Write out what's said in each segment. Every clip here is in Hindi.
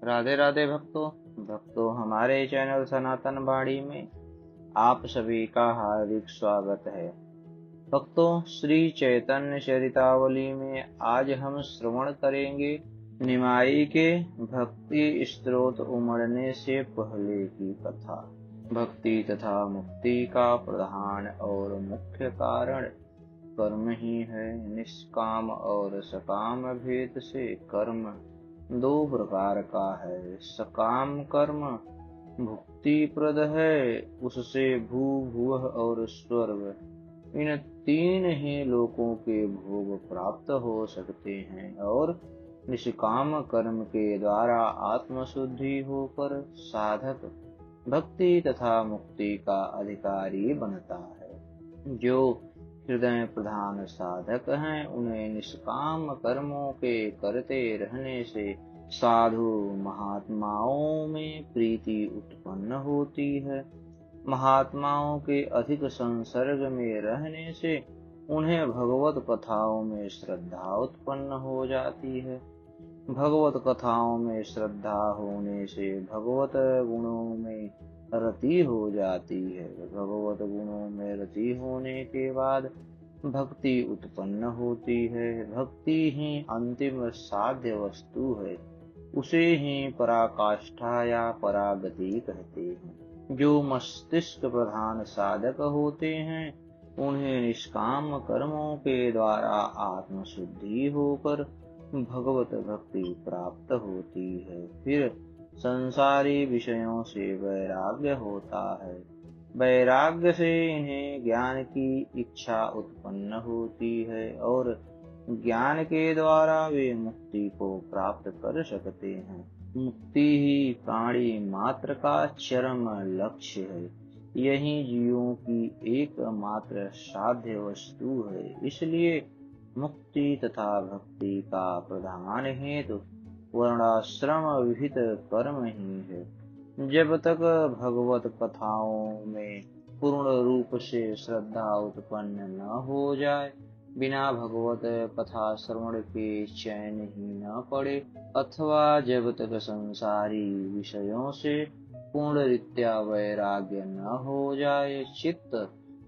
राधे राधे भक्तों हमारे चैनल सनातन वाणी में आप सभी का हार्दिक स्वागत है। भक्तों, श्री चैतन्य चरितावली में आज हम श्रवण करेंगे निमाई के भक्ति स्त्रोत उमड़ने से पहले की कथा। भक्ति तथा मुक्ति का प्रधान और मुख्य कारण कर्म ही है। निष्काम और सकाम भेद से कर्म दो प्रकार का है। सकाम कर्म भुक्ति प्रद है, उससे भू भुवः और स्वर्ग इन तीन ही लोकों के भोग प्राप्त हो सकते हैं, और निष्काम कर्म के द्वारा आत्मशुद्धि होकर साधक भक्ति तथा मुक्ति का अधिकारी बनता है। जो हृदय प्रधान साधक हैं, उन्हें निष्काम कर्मों के करते रहने से साधु महात्माओं में प्रीति उत्पन्न होती है। महात्माओं के अधिक संसर्ग में रहने से उन्हें भगवत कथाओं में श्रद्धा उत्पन्न हो जाती है। भगवत कथाओं में श्रद्धा होने से भगवत गुणों में रति हो जाती है। भगवत गुणों में रति होने के बाद भक्ति उत्पन्न होती है। भक्ति ही अंतिम साध्य वस्तु है, उसे ही पराकाष्ठा या परागति कहते हैं। जो मस्तिष्क प्रधान साधक होते हैं, उन्हें निष्काम कर्मों के द्वारा आत्मशुद्धि होकर भगवत भक्ति प्राप्त होती है। फिर संसारी विषयों से वैराग्य होता है। वैराग्य से इन्हें ज्ञान की इच्छा उत्पन्न होती है, और ज्ञान के द्वारा वे मुक्ति को प्राप्त कर सकते हैं। मुक्ति ही प्राणी मात्र का चरम लक्ष्य है। यही जीवों की एकमात्र साध्य वस्तु है। इसलिए मुक्ति तथा भक्ति का प्रधान हेतु वर्णाश्रम विहित कर्म ही है। जब तक भगवत कथाओं में पूर्ण रूप से श्रद्धा उत्पन्न न हो जाए, बिना भगवत कथा श्रवण के चैन ही न पड़े, अथवा जब तक संसारी विषयों से पूर्ण रीत्या वैराग्य न हो जाए, चित्त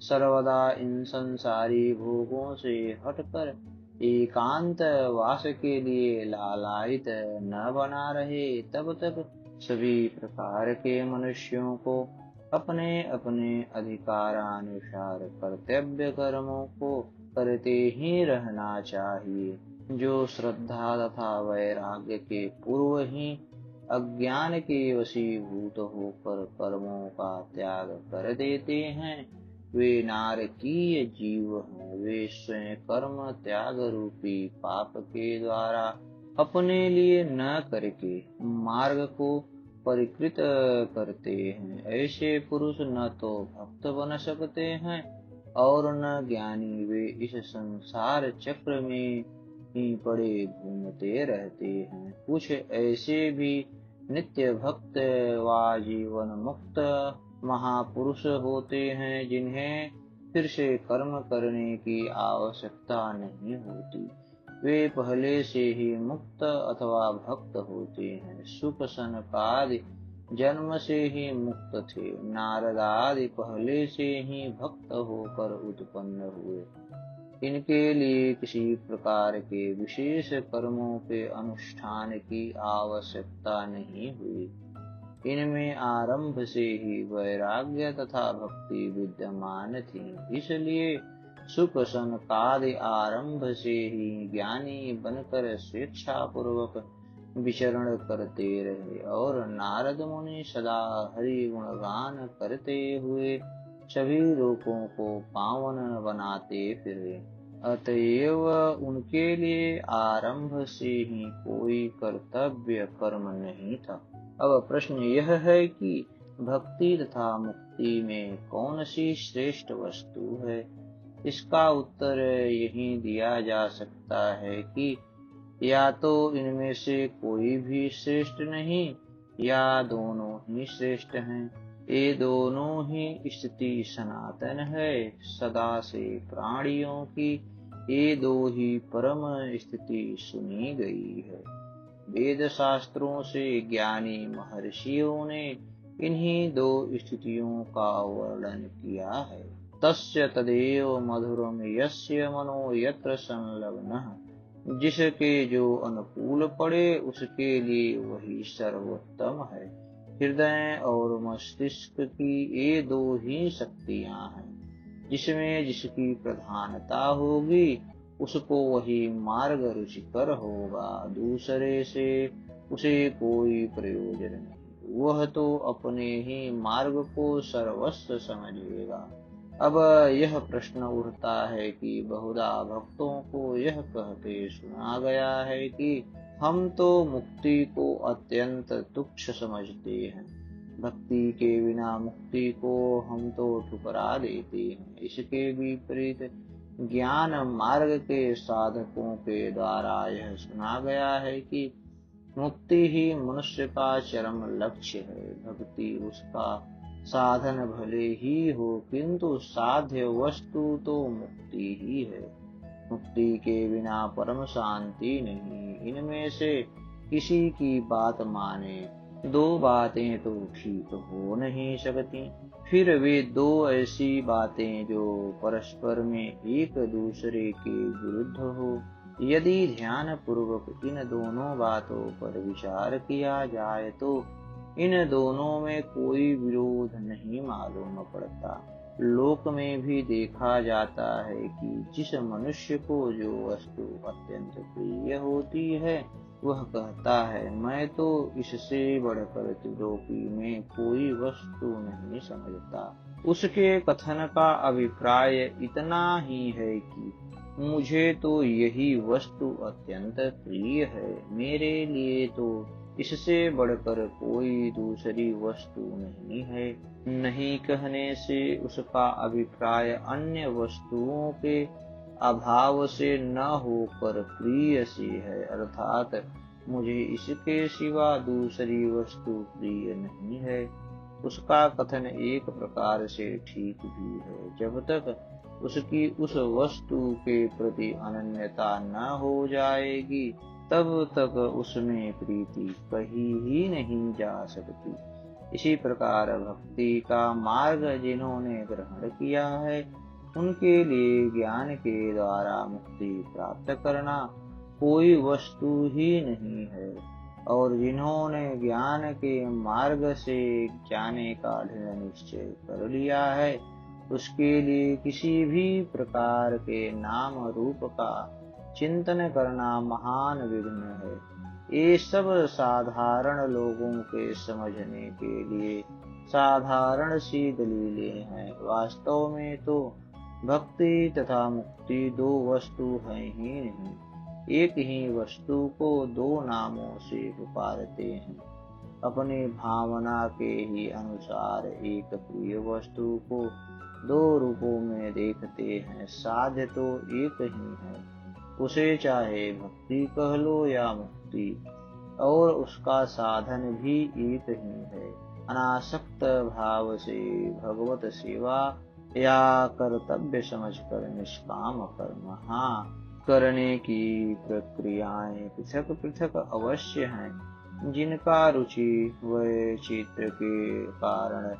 सर्वदा इन संसारी भोगों से हटकर एकांत वास के लिए लालायित न बना रहे, तब तक सभी प्रकार के मनुष्यों को अपने अपने अधिकारानुसार कर्तव्य कर्मों को करते ही रहना चाहिए। जो श्रद्धा तथा वैराग्य के पूर्व ही अज्ञान के वशीभूत होकर कर्मों का त्याग कर देते हैं, वे नारकीय जीव हैं। वे स्वयं कर्म त्याग रूपी पाप के द्वारा अपने लिए न करके मार्ग को परिकृत करते हैं। ऐसे पुरुष न तो भक्त बन सकते हैं और न ज्ञानी। वे इस संसार चक्र में ही पड़े घूमते रहते हैं। कुछ ऐसे भी नित्य भक्त व जीवन मुक्त महापुरुष होते हैं, जिन्हें फिर से कर्म करने की आवश्यकता नहीं होती। वे पहले से ही मुक्त अथवा भक्त होते हैं। सुख सनकादि जन्म से ही मुक्त थे। नारद आदि पहले से ही भक्त होकर उत्पन्न हुए। इनके लिए किसी प्रकार के विशेष कर्मों के अनुष्ठान की आवश्यकता नहीं हुई। इनमें आरंभ से ही वैराग्य तथा भक्ति विद्यमान थी। इसलिए सुख सनकादि आरंभ से ही ज्ञानी बनकर स्वेच्छा पूर्वक विचरण करते रहे, और नारद मुनि सदा हरि गुणगान करते हुए सभी लोगों को पावन बनाते फिरे। अतएव उनके लिए आरंभ से ही कोई कर्तव्य कर्म नहीं था। अब प्रश्न यह है कि भक्ति तथा मुक्ति में कौन सी श्रेष्ठ वस्तु है? इसका उत्तर यही दिया जा सकता है कि या तो इनमें से कोई भी श्रेष्ठ नहीं, या दोनों ही श्रेष्ठ हैं। ये दोनों ही स्थिति सनातन है। सदा से प्राणियों की ये दो ही परम स्थिति सुनी गई है। वेद शास्त्रों से ज्ञानी महर्षियों ने इन्हीं दो स्थितियों का वर्णन किया है। तस्य तदेव मधुरम यस्य मनो यत्र संलग्नः, जिसके जो अनुकूल पड़े उसके लिए वही सर्वोत्तम है। हृदय और मस्तिष्क की ये दो ही शक्तियां हैं, जिसमें जिसकी प्रधानता होगी उसको वही मार्ग रुचिकर होगा, दूसरे से उसे कोई प्रयोजन नहीं। वह तो अपने ही मार्ग को सर्वस्व समझेगा। अब यह प्रश्न उठता है कि बहुधा भक्तों को यह कहते सुना गया है कि हम तो मुक्ति को अत्यंत तुच्छ समझते हैं, भक्ति के बिना मुक्ति को हम तो ठुकरा देते हैं। इसके विपरीत ज्ञान मार्ग के साधकों के द्वारा यह सुना गया है कि मुक्ति ही मनुष्य का चरम लक्ष्य है। भक्ति उसका साधन भले ही हो, किंतु साध्य वस्तु तो मुक्ति ही है। मुक्ति के बिना परम शांति नहीं। इनमें से किसी की बात माने, दो बातें तो ठीक हो नहीं सकती, फिर वे दो ऐसी बातें जो परस्पर में एक दूसरे के विरुद्ध हो। यदि ध्यान पूर्वक इन दोनों बातों पर विचार किया जाए तो इन दोनों में कोई विरोध नहीं मालूम पड़ता। लोक में भी देखा जाता है कि जिस मनुष्य को जो वस्तु अत्यंत प्रिय होती है वह कहता है, मैं तो इससे बढ़कर त्रिलोकी में कोई वस्तु नहीं समझता। उसके कथन का अभिप्राय इतना ही है कि मुझे तो यही वस्तु अत्यंत प्रिय है, मेरे लिए तो इससे बढ़कर कोई दूसरी वस्तु नहीं है। नहीं कहने से उसका अभिप्राय अन्य वस्तुओं के अभाव से न होकर प्रिय सी है, अर्थात मुझे इसके सिवा दूसरी वस्तु प्रिय नहीं है। उसका कथन एक प्रकार से ठीक भी है। जब तक उसकी उस वस्तु के प्रति अनन्यता न हो जाएगी तब तक उसमें प्रीति कही ही नहीं जा सकती। इसी प्रकार भक्ति का मार्ग जिन्होंने ग्रहण किया है उनके लिए ज्ञान के द्वारा मुक्ति प्राप्त करना कोई वस्तु ही नहीं है, और जिन्होंने ज्ञान के मार्ग से जाने का दृढ़ निश्चय कर लिया है उसके लिए किसी भी प्रकार के नाम रूप का चिंतन करना महान विघ्न है। ये सब साधारण लोगों के समझने के लिए साधारण सी दलीलें हैं। वास्तव में तो भक्ति तथा मुक्ति दो वस्तु हैं ही नहीं, एक ही वस्तु को दो नामों से पुकारते हैं। अपनी भावना के ही अनुसार एक प्रिय वस्तु को दो रूपों में देखते हैं। साध्य तो एक ही है, उसे चाहे भक्ति कह लो या मुक्ति, और उसका साधन भी एक ही है। अनासक्त भाव से भगवत सेवा या कर्तव्य समझकर निष्काम कर्म, हाँ, करने की प्रक्रियाएं पृथक पृथक अवश्य हैं, जिनका रुचि व चित्र के कारण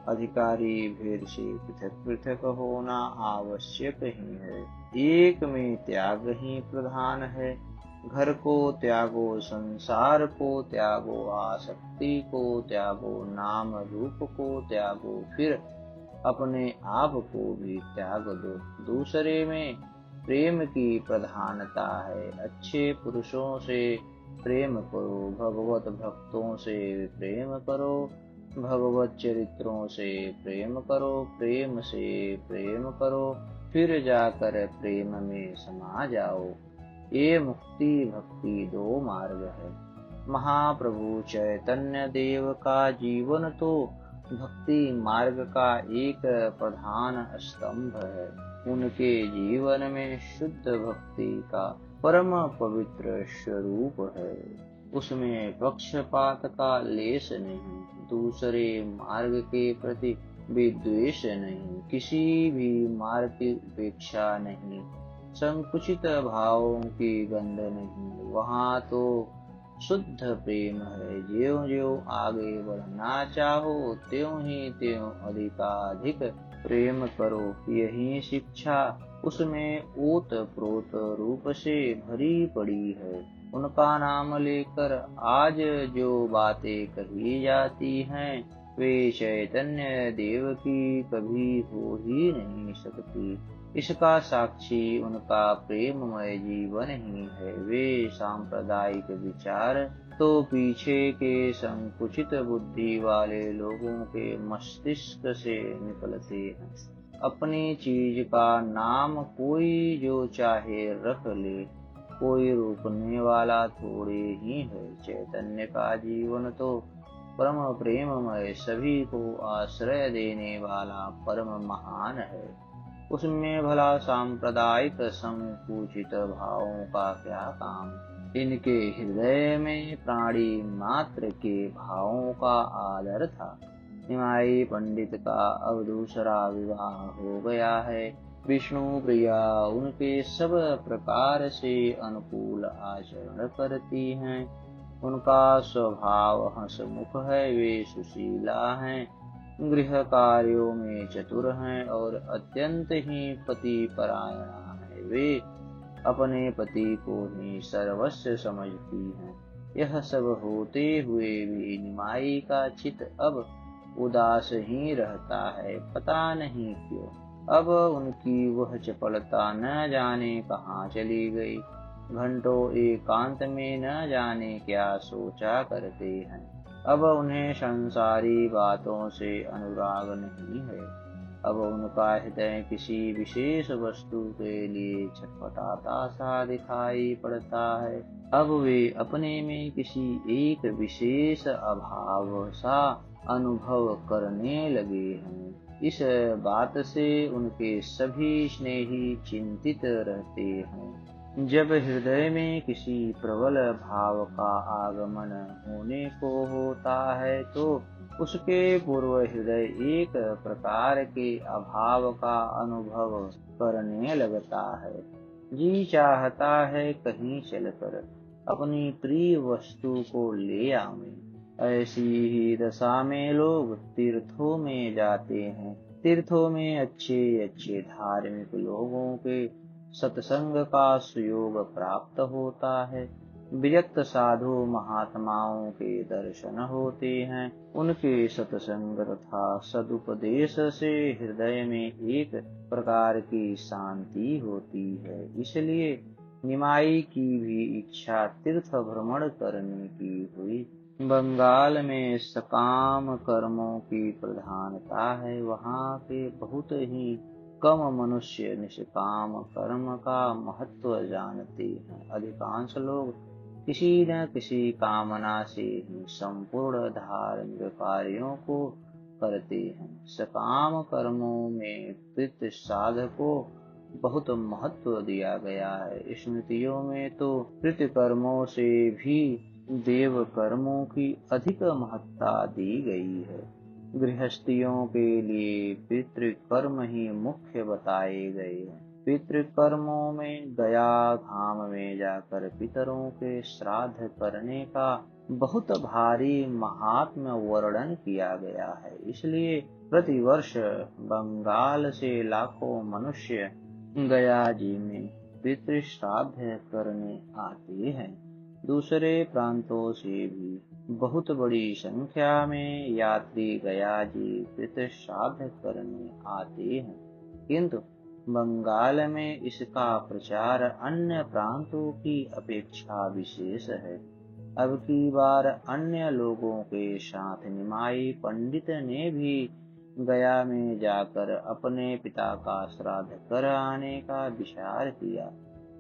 अधिकारी भेद से पृथक पृथक होना आवश्यक ही है। एक में त्याग ही प्रधान है। घर को त्यागो, संसार को त्यागो, आसक्ति को त्यागो, नाम रूप को त्यागो, फिर अपने आप को भी त्याग दो। दूसरे में प्रेम की प्रधानता है। अच्छे पुरुषों से प्रेम करो, भगवत भक्तों से प्रेम करो, भगवत चरित्रों से प्रेम करो, प्रेम से प्रेम करो, फिर जाकर प्रेम में समा जाओ। ये मुक्ति भक्ति दो मार्ग है। महाप्रभु चैतन्य देव का जीवन तो भक्ति मार्ग का एक प्रधान स्तंभ है। उनके जीवन में शुद्ध भक्ति का परम पवित्र स्वरूप है। उसमें पक्षपात का लेश नहीं, दूसरे मार्ग के प्रति विद्वेष नहीं, किसी भी मार्ग की उपेक्षा नहीं, संकुचित भावों की गंध नहीं। वहाँ तो शुद्ध प्रेम है। ज्यों ज्यों आगे बढ़ना चाहो त्यों ही त्यों अधिकाधिक प्रेम करो, यही शिक्षा उसमें ओत प्रोत रूप से भरी पड़ी है। उनका नाम लेकर आज जो बातें कही जाती हैं वे चैतन्य देव की कभी हो ही नहीं सकती। इसका साक्षी उनका प्रेममय जीवन ही है। वे सांप्रदायिक विचार तो पीछे के संकुचित बुद्धि वाले लोगों के मस्तिष्क से निकलते हैं। अपनी चीज का नाम कोई जो चाहे रख ले, कोई रोकने वाला थोड़े ही है। चैतन्य का जीवन तो परम प्रेममय, सभी को आश्रय देने वाला परम महान है। उसमें भला सांप्रदायिक संकुचित भावों का क्या काम। इनके हृदय में प्राणी मात्र के भावों का आदर था। निमाई पंडित का अब दूसरा विवाह हो गया है। विष्णु प्रिया उनके सब प्रकार से अनुकूल आचरण करती हैं। उनका स्वभाव हंसमुख है। वे सुशीला हैं, गृह कार्यों में चतुर हैं और अत्यंत ही पति परायणा है। वे अपने पति को ही सर्वस्व समझती हैं। यह सब होते हुए भी निमाई का चित्त अब उदास ही रहता है, पता नहीं क्यों। अब उनकी वह चपलता न जाने कहाँ चली गई। घंटों एकांत में न जाने क्या सोचा करते हैं। अब उन्हें संसारी बातों से अनुराग नहीं है। अब उनका हृदय किसी विशेष वस्तु के लिए छटपटाता सा दिखाई पड़ता है। अब वे अपने में किसी एक विशेष अभाव सा अनुभव करने लगे हैं। इस बात से उनके सभी स्नेही चिंतित रहते हैं। जब हृदय में किसी प्रबल भाव का आगमन होने को होता है तो उसके पूर्व हृदय एक प्रकार के अभाव का अनुभव करने लगता है। जी चाहता है कहीं चलकर अपनी प्रिय वस्तु को ले आवें। ऐसी ही दशा में लोग तीर्थों में जाते हैं। तीर्थों में अच्छे अच्छे धार्मिक लोगों के सत्संग का सुयोग प्राप्त होता है। विरक्त साधु महात्माओं के दर्शन होते हैं। उनके सत्संग तथा सदुपदेश से हृदय में एक प्रकार की शांति होती है। इसलिए निमाई की भी इच्छा तीर्थ भ्रमण करने की हुई। बंगाल में सकाम कर्मों की प्रधानता है। वहाँ के बहुत ही कम मनुष्य निष्काम कर्म का महत्व जानते हैं। अधिकांश लोग किसी न किसी कामना से ही संपूर्ण धार्मिक कार्यों को करते हैं। सकाम कर्मों में कृत साध को बहुत महत्व दिया गया है। स्मृतियों में तो कृत कर्मों से भी देव कर्मों की अधिक महत्ता दी गई है। गृहस्थियों के लिए पितृकर्म ही मुख्य बताए गए हैं। पितृकर्मों में गया धाम में जाकर पितरों के श्राद्ध करने का बहुत भारी महात्म्य वर्णन किया गया है। इसलिए प्रतिवर्ष बंगाल से लाखों मनुष्य गया जी में पितृश्राद्ध करने आते हैं। दूसरे प्रांतों से भी बहुत बड़ी संख्या में यात्री गया जी पितृश्राद्ध करने आते हैं। किंतु बंगाल में इसका प्रचार अन्य प्रांतों की अपेक्षा विशेष है। अब की बार अन्य लोगों के साथ निमाई पंडित ने भी गया में जाकर अपने पिता का श्राद्ध कर आने का विचार किया।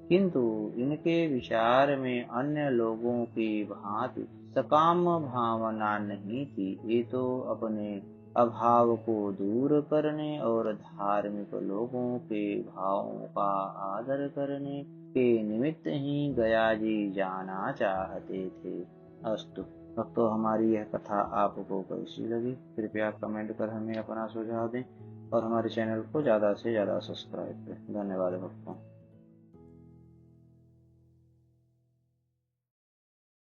किंतु इनके विचार में अन्य लोगों की भांति सकाम भावना नहीं थी। ये तो अपने अभाव को दूर करने और धार्मिक लोगों के भावों का आदर करने के निमित्त ही गया जी जाना चाहते थे। अस्तु भक्तों, हमारी यह कथा आपको कैसी लगी कृपया कमेंट कर हमें अपना सुझाव दें और हमारे चैनल को ज़्यादा से ज़्यादा सब्सक्राइब करें। धन्यवाद भक्तों।